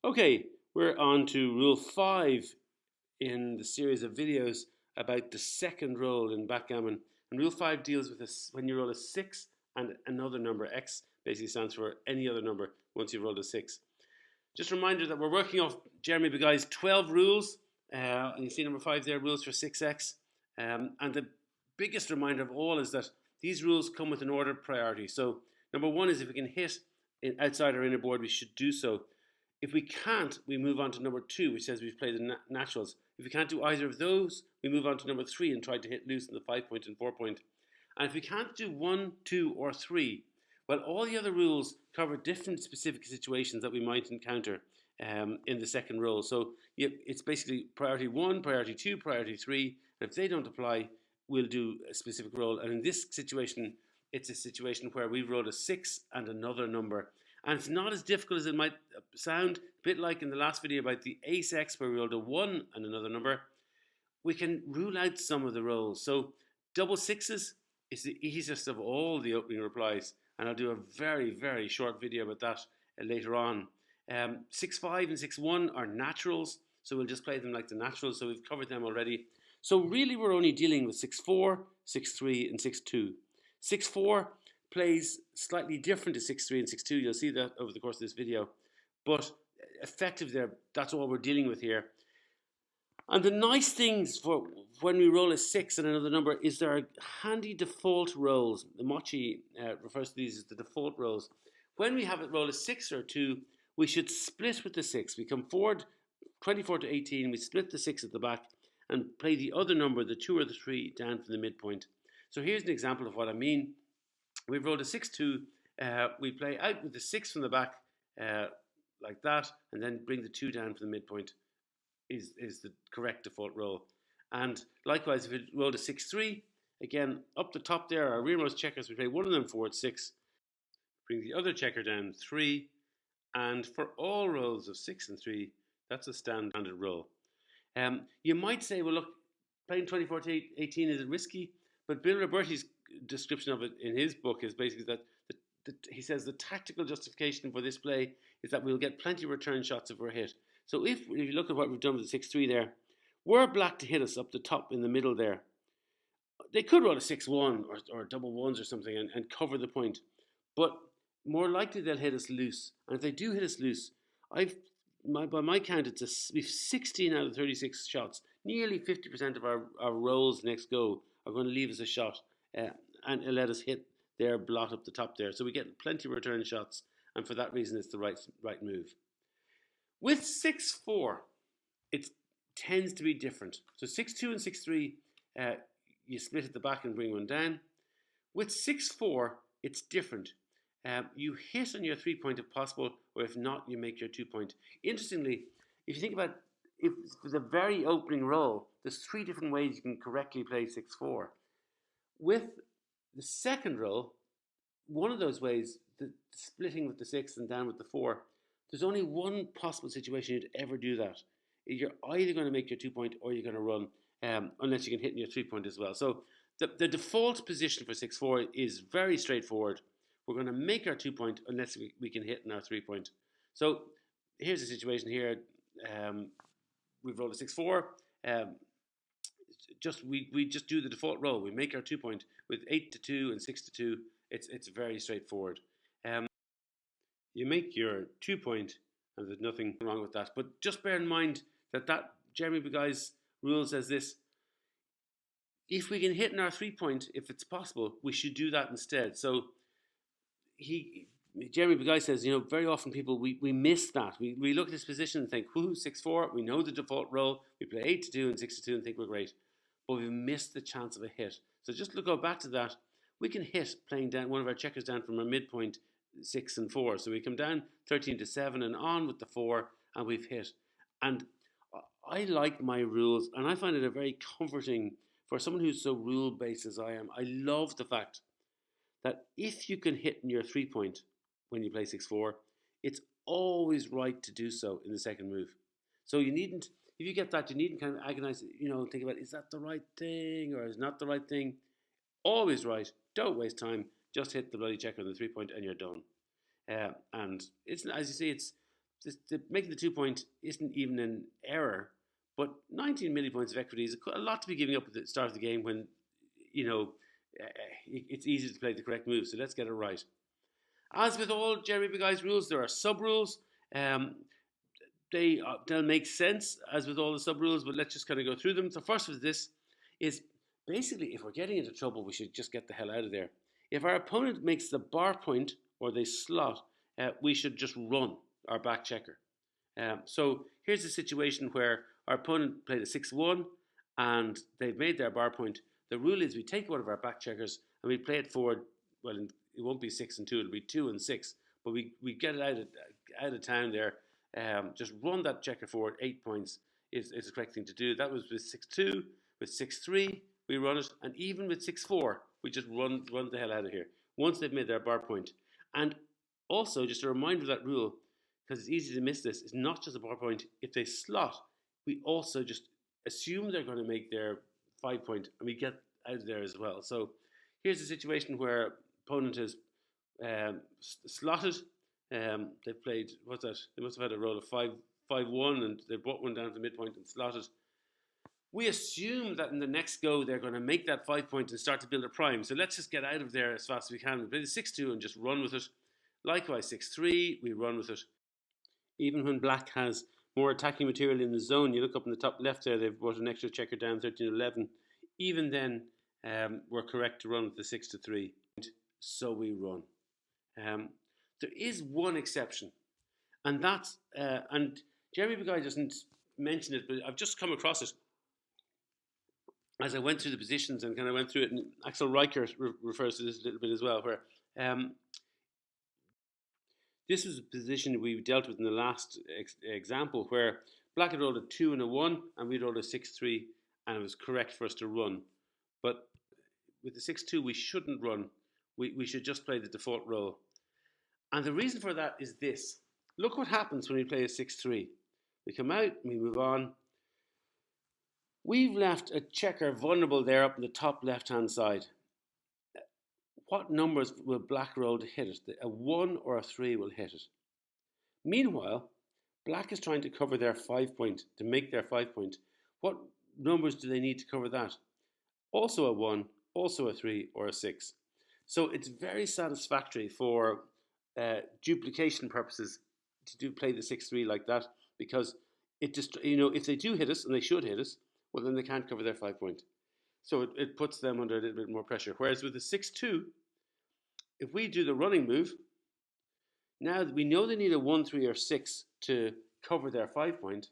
Okay, we're on to rule 5 in the series of videos about the second roll in backgammon. And rule 5 deals with this when you roll a 6 and another number. X basically stands for any other number once you've rolled a 6. Just a reminder that we're working off Jeremy Beguy's 12 rules. And you see number 5 there, rules for 6x. And the biggest reminder of all is that these rules come with an ordered priority. So number 1 is if we can hit outside our inner board, we should do so. If we can't, we move on to number 2, which says we've played the naturals. If we can't do either of those, we move on to number 3 and try to hit loose in the 5 point and 4 point. And if we can't do 1, 2, or 3, well, all the other rules cover different specific situations that we might encounter in the second roll. So it's basically priority 1, priority 2, priority 3, and if they don't apply, we'll do a specific roll. And in this situation, it's a situation where we've rolled a 6 and another number. And it's not as difficult as it might sound, a bit like in the last video about the ace X where we rolled a 1 and another number. We can rule out some of the rolls. So double sixes is the easiest of all the opening replies, and I'll do a very, very short video about that later on. 6-5 and 6-1 are naturals, so we'll just play them like the naturals, so we've covered them already. So really we're only dealing with 6-4, 6-3 and 6-2. 6-4 plays slightly different to 6-3 and 6-2. You'll see that over the course of this video. But effective there, that's all we're dealing with here. And the nice things for when we roll a 6 and another number is there are handy default rolls. The Mochi refers to these as the default rolls. When we have it roll a 6 or 2, we should split with the 6. We come forward 24 to 18, we split the 6 at the back and play the other number, the 2 or the 3, down from the midpoint. So here's an example of what I mean. We've rolled a 6-2, we play out with the 6 from the back like that, and then bring the 2 down from the midpoint is the correct default roll. And likewise, if we rolled a 6-3, again, up the top there, our rearmost checkers, we play one of them forward 6, bring the other checker down 3, and for all rolls of 6 and 3, that's a standard roll. You might say, well, look, playing 24 to 18 is risky, but Bill Roberti's description of it in his book is basically that he says the tactical justification for this play is that we'll get plenty of return shots if we're hit. So if you look at what we've done with the 6-3 there, were black to hit us up the top in the middle there, they could roll a 6-1 or double ones or something and cover the point. But more likely they'll hit us loose. And if they do hit us loose, by my count, we've 16 out of 36 shots. Nearly 50% of our rolls next go are going to leave us a shot and let us hit their blot up the top there. So we get plenty of return shots, and for that reason, it's the right move. With 6-4, it tends to be different. So 6-2 and 6-3, you split at the back and bring one down. With 6-4, it's different. You hit on your 3 point if possible, or if not, you make your 2 point. Interestingly, if you think about if the very opening roll, there's 3 different ways you can correctly play 6-4. With the second roll, one of those ways, the splitting with the 6 and down with the 4, there's only one possible situation you'd ever do that. You're either going to make your 2 point or you're going to run, unless you can hit in your 3 point as well. So the default position for 6-4 is very straightforward. We're going to make our 2 point unless we can hit in our 3 point. So here's the situation here. We've rolled a 6-4. We just do the default roll. We make our 2 point with 8-2 and 6-2. It's very straightforward. You make your 2 point, and there's nothing wrong with that. But just bear in mind that Jeremy Beguy's rule says this: if we can hit in our 3 point, if it's possible, we should do that instead. So Jeremy Beguy says, very often people, we miss that. We look at this position and think, 6-4, we know the default roll, we play 8-2 and 6-2 and think we're great. But we've missed the chance of a hit. So just go back to that. We can hit playing down one of our checkers down from our midpoint 6 and 4. So we come down 13 to 7 and on with the 4, and we've hit. And I like my rules, and I find it a very comforting for someone who's so rule-based as I am. I love the fact that if you can hit in your 3 point when you play 6-4, it's always right to do so in the second move. So you needn't, if you get that, you needn't kind of agonize, think about, is that the right thing or is not the right thing? Always right. Don't waste time. Just hit the bloody checker on the 3 point and you're done. And it's, as you see, it's making the 2 point isn't even an error, but 19 millipoints of equity is a lot to be giving up at the start of the game when, you know, it's easy to play the correct move. So let's get it right. As with all Jerry Big Eyes rules, there are sub rules. They'll make sense as with all the sub rules, but let's just kind of go through them. So first of this is basically if we're getting into trouble, we should just get the hell out of there. If our opponent makes the bar point or they slot, we should just run our back checker. So here's a situation where our opponent played a 6-1 and they've made their bar point. The rule is we take one of our back checkers and we play it forward. Well, it won't be 6 and 2, it'll be 2 and 6. But we get it out of town there. Just run that checker forward. 8 points is the correct thing to do. That was with 6-2. With 6-3, we run it. And even with 6-4, we just run the hell out of here once they've made their bar point. And also, just a reminder of that rule, because it's easy to miss this, it's not just a bar point. If they slot, we also just assume they're going to make their 5 point, and we get out of there as well. So here's a situation where opponent has slotted. They've played, what's that? They must have had a roll of 5-1, and they brought one down to the midpoint and slotted. We assume that in the next go they're going to make that 5 point and start to build a prime. So let's just get out of there as fast as we can. We play the 6-2 and just run with it. Likewise, 6-3, we run with it. Even when black has more attacking material in the zone, you look up in the top left there, they've brought an extra checker down, 13-11. Even then, we're correct to run with the 6-3. So we run. There is one exception, and that's, and Jeremy Big Eye doesn't mention it, but I've just come across it as I went through the positions and kind of went through it, and Axel Riker refers to this a little bit as well, where this was a position we dealt with in the last example, where black had rolled a 2 and a 1, and we rolled a 6-3, and it was correct for us to run. But with the 6-2, we shouldn't run. We should just play the default roll. And the reason for that is this. Look what happens when we play a 6-3. We come out, we move on. We've left a checker vulnerable there up in the top left-hand side. What numbers will black roll to hit it? A 1 or a 3 will hit it. Meanwhile, black is trying to cover their 5 point, to make their 5 point. What numbers do they need to cover that? Also a 1, also a 3, or a 6. So it's very satisfactory for duplication purposes to play the 6-3 like that, because it just, if they do hit us, and they should hit us, well, then they can't cover their 5 point. So it puts them under a little bit more pressure. Whereas with the 6-2, if we do the running move, now we know they need a 1, 3, or 6 to cover their 5 point.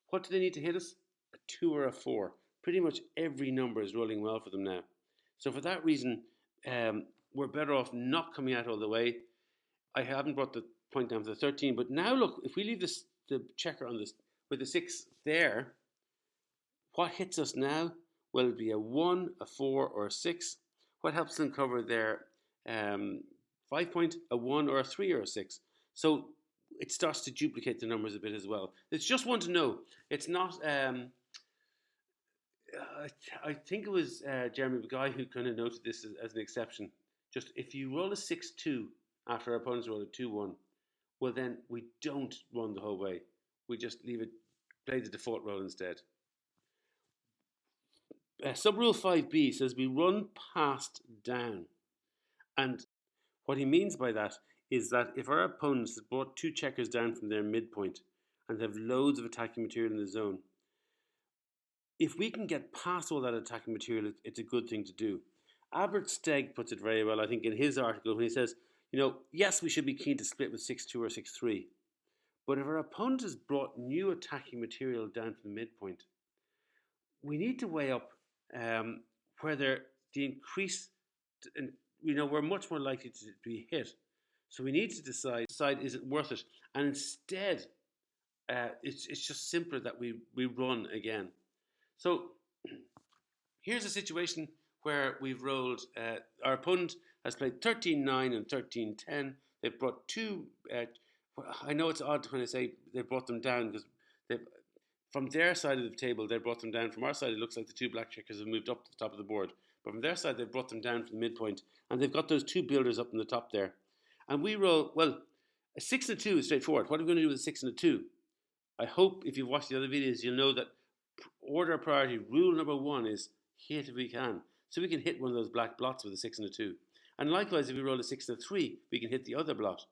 What do they need to hit us? A 2 or a 4. Pretty much every number is rolling well for them now. So for that reason, we're better off not coming out all the way. I haven't brought the point down to the 13, but now look, if we leave the checker on this with the 6 there, what hits us now? Well, it'll be a 1, a 4, or a 6. What helps them cover their 5 point? A 1 or a 3 or a 6. So it starts to duplicate the numbers a bit as well. It's just one to know. It's not, I think it was Jeremy Big Eye who kind of noted this as an exception. Just if you roll a 6-2 after our opponents roll a 2-1, well then we don't run the whole way. We just leave it, play the default roll instead. Sub-rule 5b says we run past down. And what he means by that is that if our opponents have brought 2 checkers down from their midpoint and have loads of attacking material in the zone, if we can get past all that attacking material, it's a good thing to do. Albert Stegg puts it very well, I think, in his article when he says, yes, we should be keen to split with 6-2 or 6-3. But if our opponent has brought new attacking material down to the midpoint, we need to weigh up whether the increase, we're much more likely to be hit. So we need to decide is it worth it? And instead, it's just simpler that we run again. So here's a situation where we've rolled, our opponent has played 13-9 and 13-10. They've brought 2, I know it's odd when I say they brought them down, because from their side of the table, they brought them down. From our side, it looks like the 2 black checkers have moved up to the top of the board. But from their side, they brought them down from the midpoint. And they've got those 2 builders up in the top there. And we roll, well, A 6 and a 2 is straightforward. What are we going to do with a 6 and a 2? I hope if you've watched the other videos, you'll know that order of priority, rule number 1 is hit if we can. So we can hit one of those black blots with a 6 and a 2. And likewise, if we roll a 6 and a 3, we can hit the other blot.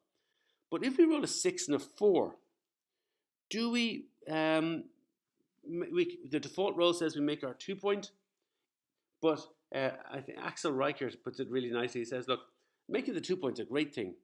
But if we roll a 6 and a 4, do we, the default roll says we make our 2 point, but I think Axel Reichert puts it really nicely. He says, look, making the 2 point's a great thing,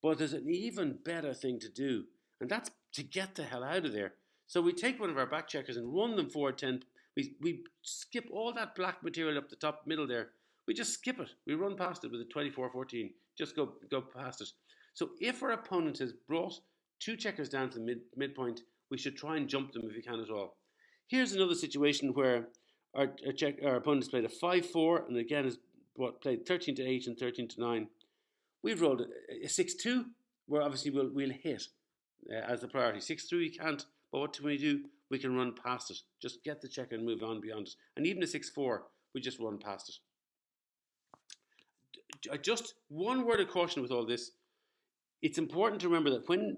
but there's an even better thing to do, and that's to get the hell out of there. So we take one of our back checkers and run them forward 10. We skip all that black material up the top middle there. We just skip it. We run past it with a 24-14. Just go past it. So if our opponent has brought 2 checkers down to the midpoint, we should try and jump them if we can at all. Here's another situation where our opponent has played a 5-4 and again has played 13-8 and 13-9. We've rolled a 6-2, where obviously we'll hit as the priority. 6-3 we can't, but what can we do? We can run past it. Just get the checker and move on beyond it. And even a 6-4, we just run past it. Just one word of caution with all this. It's important to remember that when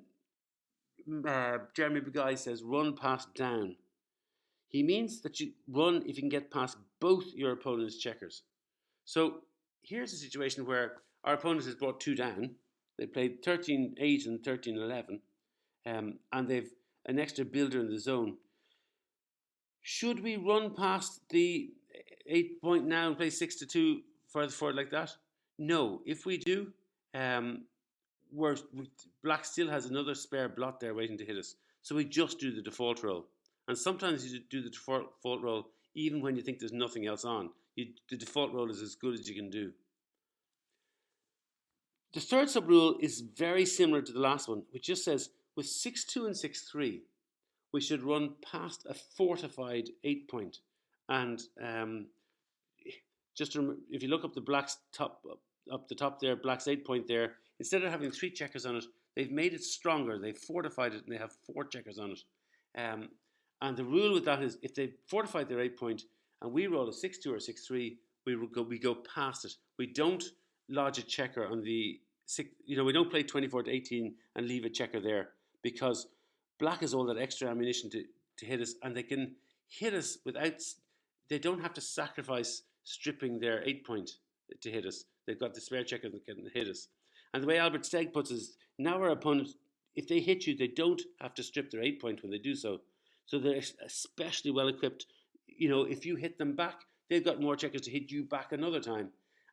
Jeremy Begay says run past down, he means that you run if you can get past both your opponent's checkers. So here's a situation where our opponent has brought 2 down. They played 13-8 and 13-11, and they've an extra builder in the zone. Should we run past the 8 point now and play 6-2 further forward like that? No. If we do, black still has another spare blot there waiting to hit us. So we just do the default roll. And sometimes you do the default roll even when you think there's nothing else on. The default roll is as good as you can do. The third sub-rule is very similar to the last one, which just says with 6-2 and 6-3, we should run past a fortified 8 point. And if you look up the black's up the top there, black's 8 point there, instead of having 3 checkers on it, they've made it stronger. They've fortified it and they have 4 checkers on it. And the rule with that is if they've fortified their 8 point and we roll a 6-2 or 6-3, we go past it. We don't lodge a checker on the we don't play 24-18 and leave a checker there, because black has all that extra ammunition to hit us, and they can hit us they don't have to sacrifice stripping their 8 point to hit us. They've got the spare checker that can hit us. And the way Albert Steg puts it is, now our opponent, if they hit you, they don't have to strip their 8 point when they do so. So they're especially well equipped. If you hit them back, they've got more checkers to hit you back another time.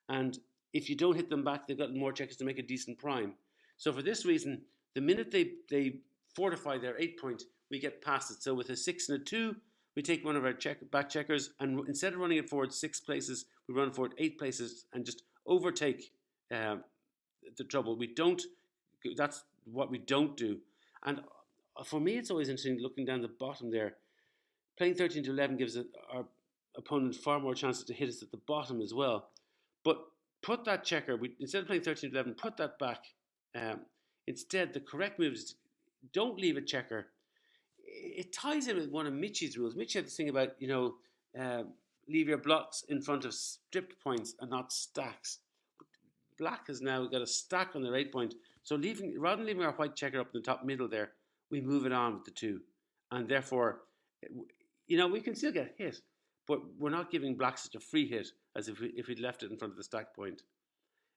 And if you don't hit them back, they've got more checkers to make a decent prime. So for this reason, the minute they fortify their 8 point, we get past it. So with a 6 and a 2, we take one of our back checkers, and instead of running it forward 6 places, we run forward 8 places and just overtake the trouble. That's what we don't do. And for me, it's always interesting looking down the bottom there. Playing 13-11 gives our opponent far more chances to hit us at the bottom as well. But put that checker, instead of playing 13-11, put that back. Instead, the correct move is don't leave a checker. It ties in with one of Mitchie's rules. Mitchie had this thing about, leave your blots in front of stripped points and not stacks. Black has now got a stack on their 8 point. So rather than leaving our white checker up in the top middle there, we move it on with the 2. And therefore, we can still get hit, but we're not giving black such a free hit as if we'd left it in front of the stack point.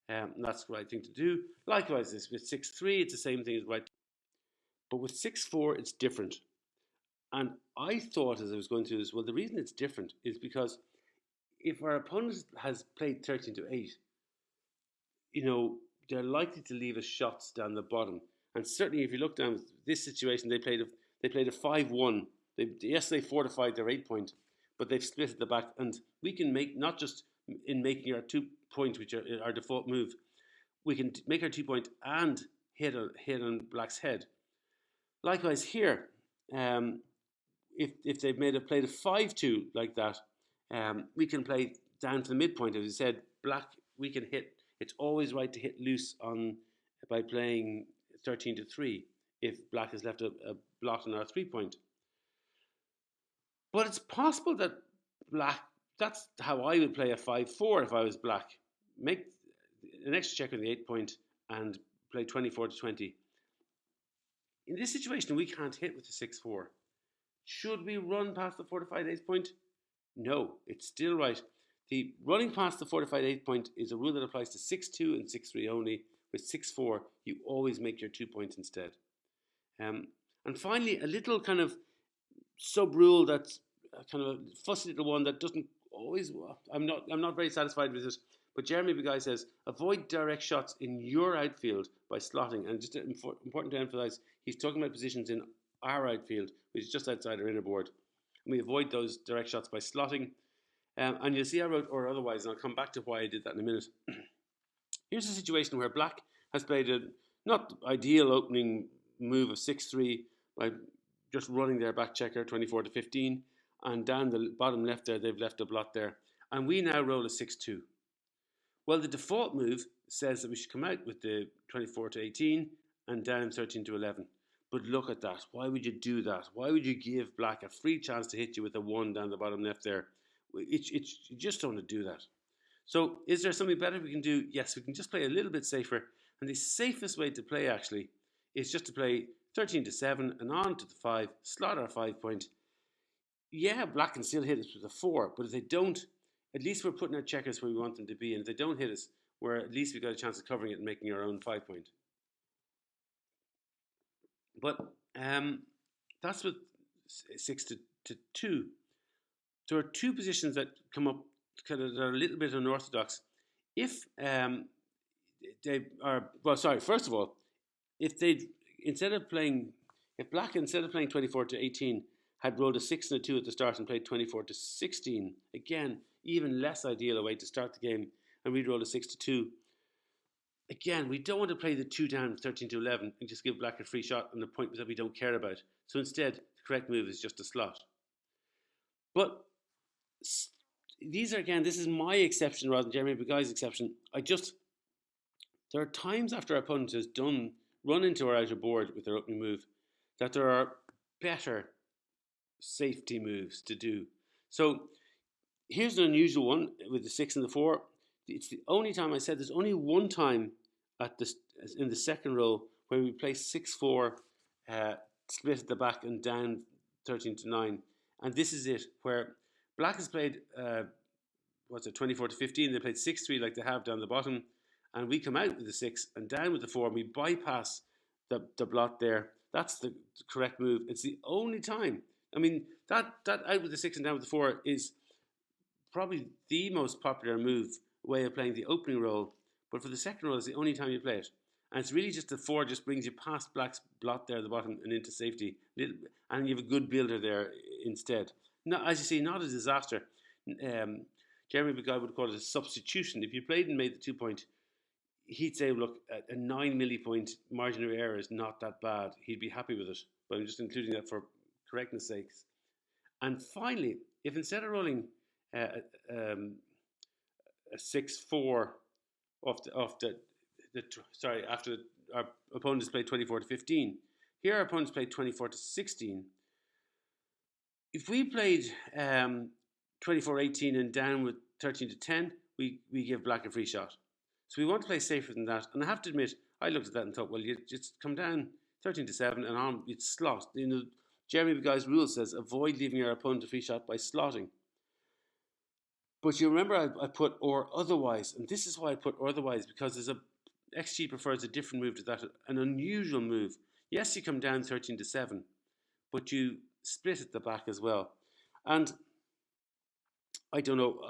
That's the right thing to do. Likewise, with 6-3, it's the same thing as right. But with 6-4, it's different. And I thought as I was going through this, well, the reason it's different is because if our opponent has played 13-8, they're likely to leave us shots down the bottom. And certainly if you look down this situation, they played a 5-1. They fortified their 8 point, but they've split at the back. And we can make, not just in making our 2 point, which are our default move, we can make our 2 point and hit on black's head. Likewise here, if they've played a 5-2 like that, we can play down to the midpoint. As you said, black, we can hit. It's always right to hit loose by playing 13-3 if black has left a blot on our 3 point. But it's possible that black, that's how I would play a 5-4 if I was black. Make an extra check on the 8 point and play 24-20. In this situation, we can't hit with the 6-4. Should we run past the fortified eighth point? No, it's still right. The running past the fortified eighth point is a rule that applies to 6-2 and 6-3 only. With 6-4, you always make your 2 points instead. And finally, a little kind of sub rule that's kind of a fussy little one that doesn't always. I'm not very satisfied with it. But Jeremy Beguy says avoid direct shots in your outfield by slotting. And just important to emphasise, he's talking about positions in our outfield, which is just outside our inner board. And we avoid those direct shots by slotting. And you'll see I wrote or otherwise, and I'll come back to why I did that in a minute. Here's a situation where Black has played a not ideal opening move of 6-3 by just running their back checker 24 to 15, and down the bottom left there they've left a blot there, and we now roll a 6-2. Well, the default move says that we should come out with the 24 to 18 and down 13 to 11. But look at that. Why would you do that? Why would you give Black a free chance to hit you with a 1 down the bottom left there? You just don't want to do that. So is there something better we can do? Yes, we can just play a little bit safer. And the safest way to play actually is just to play 13 to 7 and on to the 5, slot our 5 point. Yeah, Black can still hit us with a 4, but if they don't, at least we're putting our checkers where we want them to be. And if they don't hit us, at least we've got a chance of covering it and making our own 5 point. But that's with 6 to 2. There are two positions that come up that are a little bit unorthodox. If they are, well, sorry, first of all, if Black, instead of playing 24 to 18, had rolled a 6 and a 2 at the start and played 24 to 16, again, even less ideal a way to start the game, and we'd roll a 6 to 2. Again, we don't want to play the 2 down 13 to 11 and just give Black a free shot on the point that we don't care about. So instead, the correct move is just a slot. But this is my exception rather than Jeremy Beguy's exception. There are times after our opponent has run into our outer board with their opening move that there are better safety moves to do. So here's an unusual one with the 6 and the 4. It's the only time, I said there's only one time in the second row where we play 6-4, split at the back and down 13 to 9. And this is it, where Black has played 24 to 15. They played 6-3 like they have down the bottom, and we come out with the 6 and down with the 4, and we bypass the blot there. That's the correct move. It's the only time. I mean, that out with the 6 and down with the 4 is probably the most popular way of playing the opening roll, but for the second roll, it's the only time you play it. And it's really just the 4 just brings you past Black's blot there at the bottom and into safety. And you have a good builder there instead. Now, as you see, not a disaster. Jeremy Beguy would call it a substitution. If you played and made the 2 point, he'd say, look, a 9 millipoint margin of error is not that bad. He'd be happy with it. But I'm just including that for correctness sakes. And finally, if instead of rolling a 6-4 after our opponents played 24 to 15, here our opponents played 24 to 16. If we played 24-18 and down with 13 to 10, we give Black a free shot. So we want to play safer than that. And I have to admit, I looked at that and thought, well, you just come down 13 to 7 and on, it's slot. Jeremy Beguy's rule says avoid leaving your opponent a free shot by slotting. But you remember I put or otherwise, and this is why I put or otherwise, because XG prefers a different move to that, an unusual move. Yes, you come down 13 to 7, but you split at the back as well. And I don't know,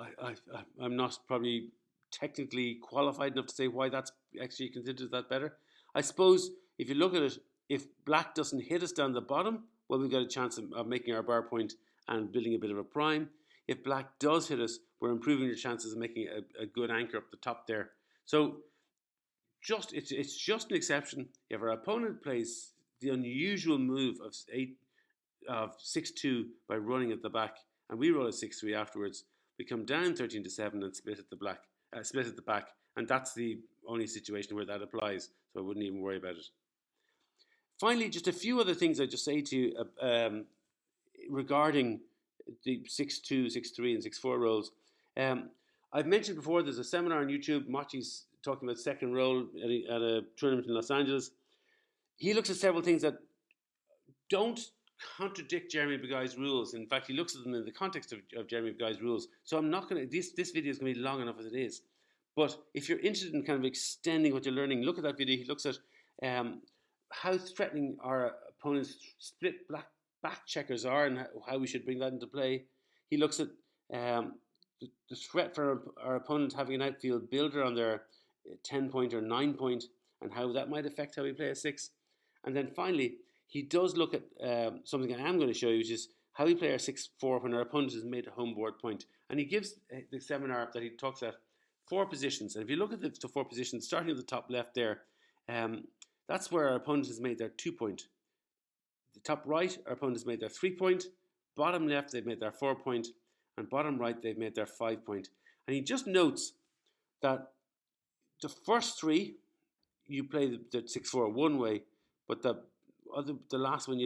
I'm not probably technically qualified enough to say why that's actually considered that better. I suppose if you look at it, if Black doesn't hit us down the bottom, well, we've got a chance of making our bar point and building a bit of a prime. If Black does hit us, we're improving your chances of making a good anchor up the top there. So it's just an exception. If our opponent plays the unusual move of 6-2 by running at the back, and we roll a 6-3 afterwards, we come down 13 to 7 and split at the back, and that's the only situation where that applies. So I wouldn't even worry about it. Finally, just a few other things I'd just say to you regarding the 6-2, 6-3, and 6-4 rolls. I've mentioned before there's a seminar on YouTube. Machi's talking about second roll at a tournament in Los Angeles. He looks at several things that don't contradict Jeremy Beguy's rules. In fact, he looks at them in the context of Jeremy Beguy's rules. So I'm not going to, this video is going to be long enough as it is. But if you're interested in kind of extending what you're learning, look at that video. He looks at how threatening our opponent's split back checkers are and how we should bring that into play. He looks at the threat for our opponent having an outfield builder on their 10-point or 9-point and how that might affect how we play a 6. And then finally, he does look at something I am going to show you, which is how we play our 6-4 when our opponent has made a home board point. And he gives the seminar that he talks at 4 positions. And if you look at the 4 positions, starting at the top left there, that's where our opponent has made their 2-point. The top right, our opponent has made their 3-point. Bottom left, they've made their 4-point. And bottom right, they've made their 5-point. And he just notes that the first 3, you play the 6-4 one way, but the last one,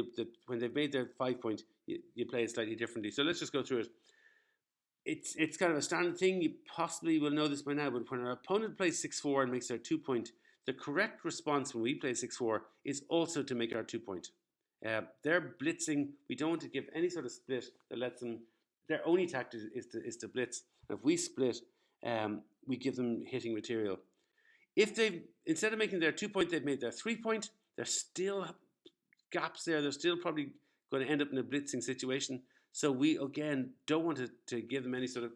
when they've made their 5-point, you play it slightly differently. So let's just go through it. It's kind of a standard thing. You possibly will know this by now, but when our opponent plays 6-4 and makes their 2-point, the correct response when we play 6-4 is also to make our 2-point. They're blitzing. We don't want to give any sort of split that lets them. Their only tactic is to blitz. And if we split, we give them hitting material. If they've, instead of making their 2-point, they've made their 3-point, there's still gaps there. They're still probably going to end up in a blitzing situation. So we, again, don't want to give them any sort of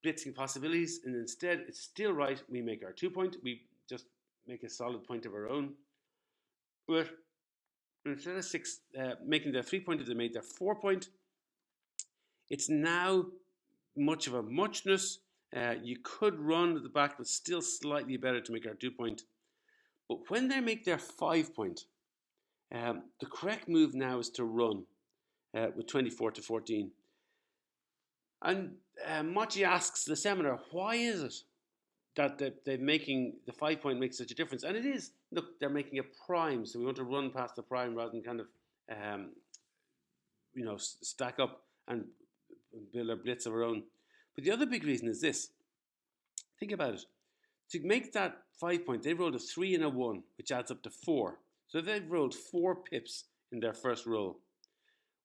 blitzing possibilities. And instead, it's still right. We make our 2-point. We just make a solid point of our own. But instead of making their 3-point, they made their 4-point. It's now much of a muchness. You could run at the back, but still slightly better to make our 2-point. But when they make their 5-point, the correct move now is to run with 24-14. And Mochi asks the seminar, why is it that they're making the 5-point makes such a difference? And it is, look, they're making a prime, so we want to run past the prime rather than kind of, stack up and build our blitz of our own. But the other big reason is this. Think about it. To make that 5-point, they rolled a 3 and a 1, which adds up to 4. So they've rolled 4 pips in their first roll.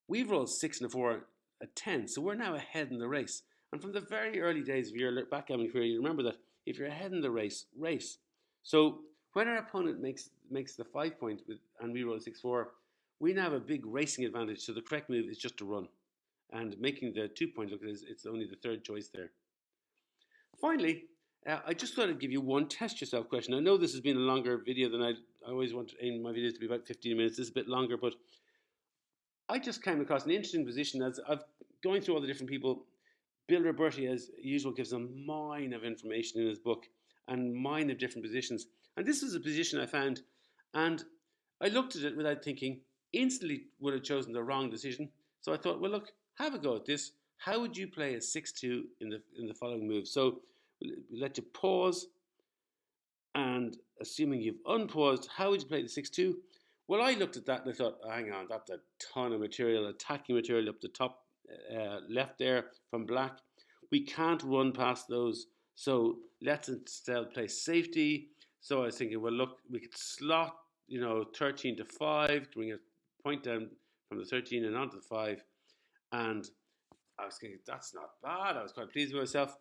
We've rolled 6 and a 4 at 10, so we're now ahead in the race. And from the very early days of your backgammon career, you remember that if you're ahead in the race, race. So when our opponent makes the 5-point and we roll a 6-4, we now have a big racing advantage. So the correct move is just to run. And making the 2-point, look, it's only the third choice there. Finally, I just thought I'd give you one test yourself question. I know this has been a longer video than I always want to aim my videos to be about 15 minutes. This is a bit longer, but I just came across an interesting position as I've going through all the different people. Bill Roberti, as usual, gives a mine of information in his book and mine of different positions. And this was a position I found, and I looked at it without thinking, instantly would have chosen the wrong decision. So I thought, well, look, have a go at this. How would you play a 6-2 in the following move? So we'll let you pause, and assuming you've unpaused, how would you play the 6-2? Well, I looked at that and I thought, hang on, that's a ton of material, attacking material up the top left there from black. We can't run past those, so let's instead play safety. So I was thinking, well, look, we could slot, 13 to 5, bring a point down from the 13 and onto the 5. And I was thinking, that's not bad. I was quite pleased with myself.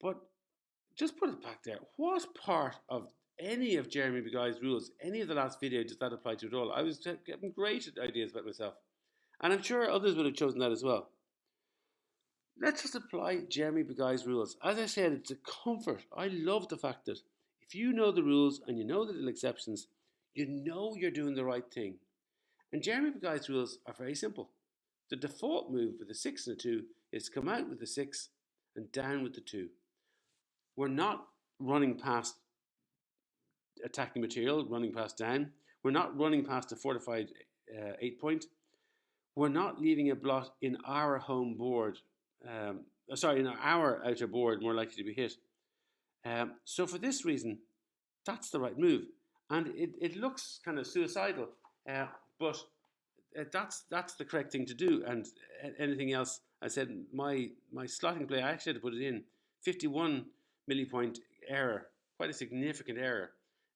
But just put it back there. What part of any of Jeremy Beguy's rules, any of the last video, does that apply to at all? I was getting great ideas about myself. And I'm sure others would have chosen that as well. Let's just apply Jeremy Beguy's rules. As I said, it's a comfort. I love the fact that if you know the rules and you know the little exceptions, you know you're doing the right thing. And Jeremy Beguy's rules are very simple. The default move with a 6 and a 2 is to come out with the 6 and down with the 2. We're not running past attacking material, running past down. We're not running past a fortified 8-point. We're not leaving a blot in our home board, in our outer board, more likely to be hit. So for this reason, that's the right move. And it looks kind of suicidal, but that's the correct thing to do. And anything else, I said, my slotting play, I actually had to put it in 51 millipoint error, quite a significant error,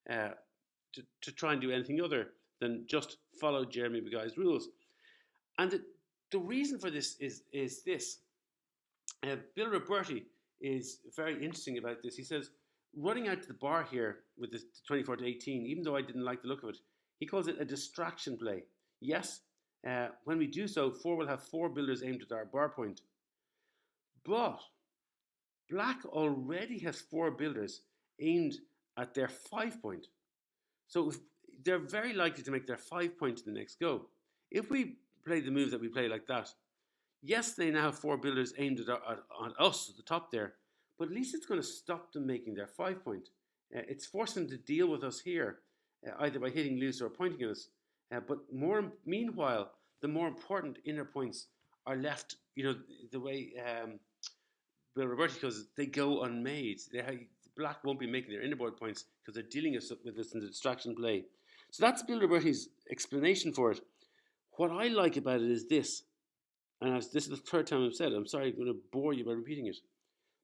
to try and do anything other than just follow Jeremy Beguy's rules. And the reason for this is this. Bill Roberti is very interesting about this. He says, running out to the bar here with the 24 to 18, even though I didn't like the look of it, he calls it a distraction play. Yes, when we do so, 4 will have 4 builders aimed at our bar point. But Black already has 4 builders aimed at their 5 point. So they're very likely to make their 5 point to the next go. If we play the move that we play like that, yes, they now have 4 builders aimed at us at the top there, but at least it's going to stop them making their 5 point. It's forcing them to deal with us here, either by hitting loose or pointing at us. But meanwhile, the more important inner points are left, the way Bill Roberti goes, they go unmade. Black won't be making their innerboard points because they're dealing with this in the distraction play. So that's Bill Roberti's explanation for it. What I like about it is this, and this is the third time I've said it, I'm sorry I'm going to bore you by repeating it,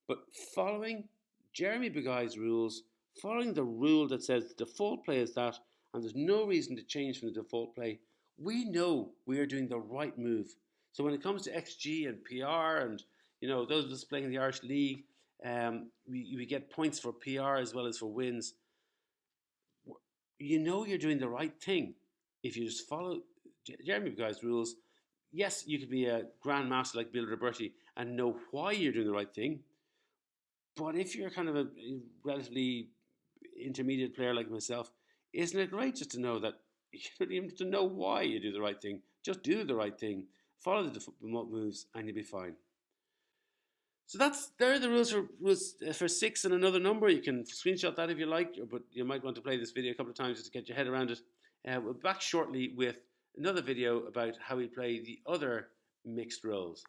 but following Jeremy Beguy's rules, following the rule that says the default play is that, and there's no reason to change from the default play, we know we are doing the right move. So when it comes to XG and PR and those of us playing in the Irish League, we get points for PR as well as for wins. You're doing the right thing if you just follow Jeremy Beguy's rules. Yes, you could be a grandmaster like Bill Roberti and know why you're doing the right thing. But if you're kind of a relatively intermediate player like myself, isn't it great just to know that you don't even have to know why you do the right thing? Just do the right thing, follow the default moves, and you'll be fine. So there are the rules for 6 and another number. You can screenshot that if you like, but you might want to play this video a couple of times just to get your head around it. We'll be back shortly with another video about how we play the other mixed roles.